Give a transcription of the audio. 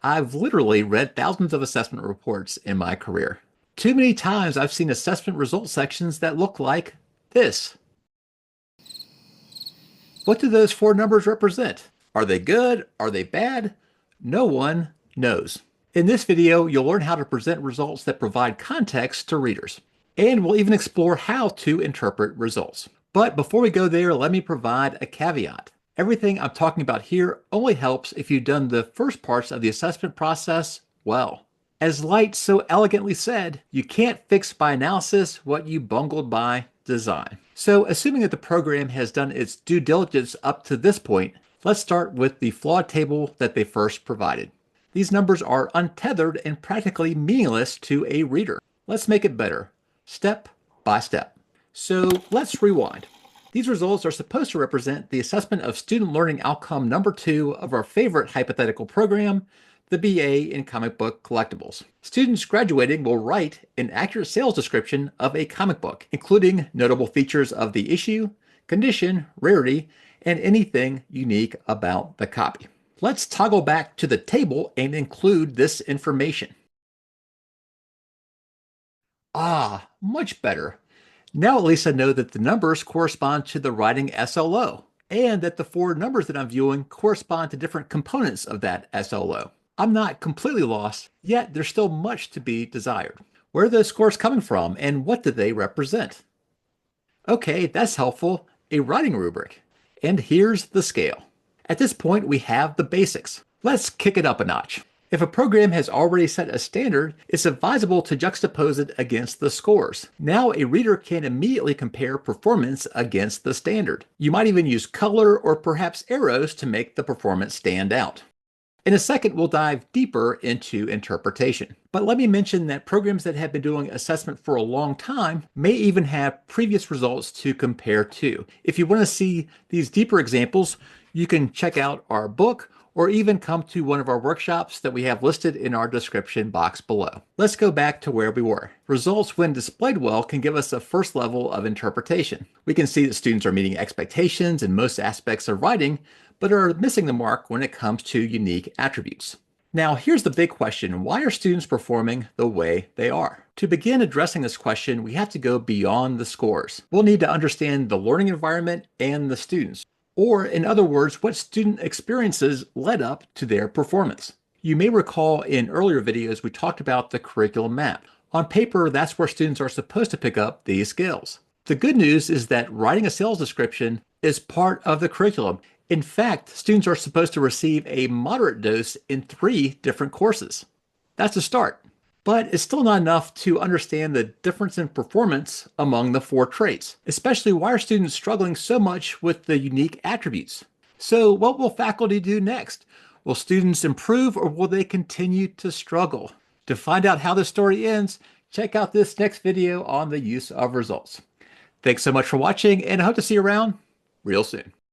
I've literally read thousands of assessment reports in my career. Too many times I've seen assessment result sections that look like this. What do those four numbers represent? Are they good? Are they bad? No one knows. In this video, you'll learn how to present results that provide context to readers. And we'll even explore how to interpret results. But before we go there, let me provide a caveat. Everything I'm talking about here only helps if you've done the first parts of the assessment process well. As Light so elegantly said, you can't fix by analysis what you bungled by design. So assuming that the program has done its due diligence up to this point, let's start with the flawed table that they first provided. These numbers are untethered and practically meaningless to a reader. Let's make it better, step by step. So let's rewind. These results are supposed to represent the assessment of student learning outcome number 2 of our favorite hypothetical program, the BA in comic book collectibles. Students graduating will write an accurate sales description of a comic book, including notable features of the issue, condition, rarity, and anything unique about the copy. Let's toggle back to the table and include this information. Ah, much better. Now at least I know that the numbers correspond to the writing SLO, and that the four numbers that I'm viewing correspond to different components of that SLO. I'm not completely lost, yet there's still much to be desired. Where are those scores coming from, and what do they represent? Okay, that's helpful, a writing rubric. And here's the scale. At this point, we have the basics. Let's kick it up a notch. If a program has already set a standard, it's advisable to juxtapose it against the scores. Now a reader can immediately compare performance against the standard. You might even use color or perhaps arrows to make the performance stand out. In a second, we'll dive deeper into interpretation. But let me mention that programs that have been doing assessment for a long time may even have previous results to compare to. If you want to see these deeper examples, you can check out our book or even come to one of our workshops that we have listed in our description box below. Let's go back to where we were. Results, when displayed well, can give us a first level of interpretation. We can see that students are meeting expectations in most aspects of writing, but are missing the mark when it comes to unique attributes. Now, here's the big question. Why are students performing the way they are? To begin addressing this question, we have to go beyond the scores. We'll need to understand the learning environment and the students. Or, in other words, what student experiences led up to their performance. You may recall in earlier videos we talked about the curriculum map. On paper, that's where students are supposed to pick up these skills. The good news is that writing a sales description is part of the curriculum. In fact, students are supposed to receive a moderate dose in 3 different courses. That's a start. But it's still not enough to understand the difference in performance among the 4 traits, especially why are students struggling so much with the unique attributes. So what will faculty do next? Will students improve or will they continue to struggle? To find out how the story ends, check out this next video on the use of results. Thanks so much for watching, and I hope to see you around real soon.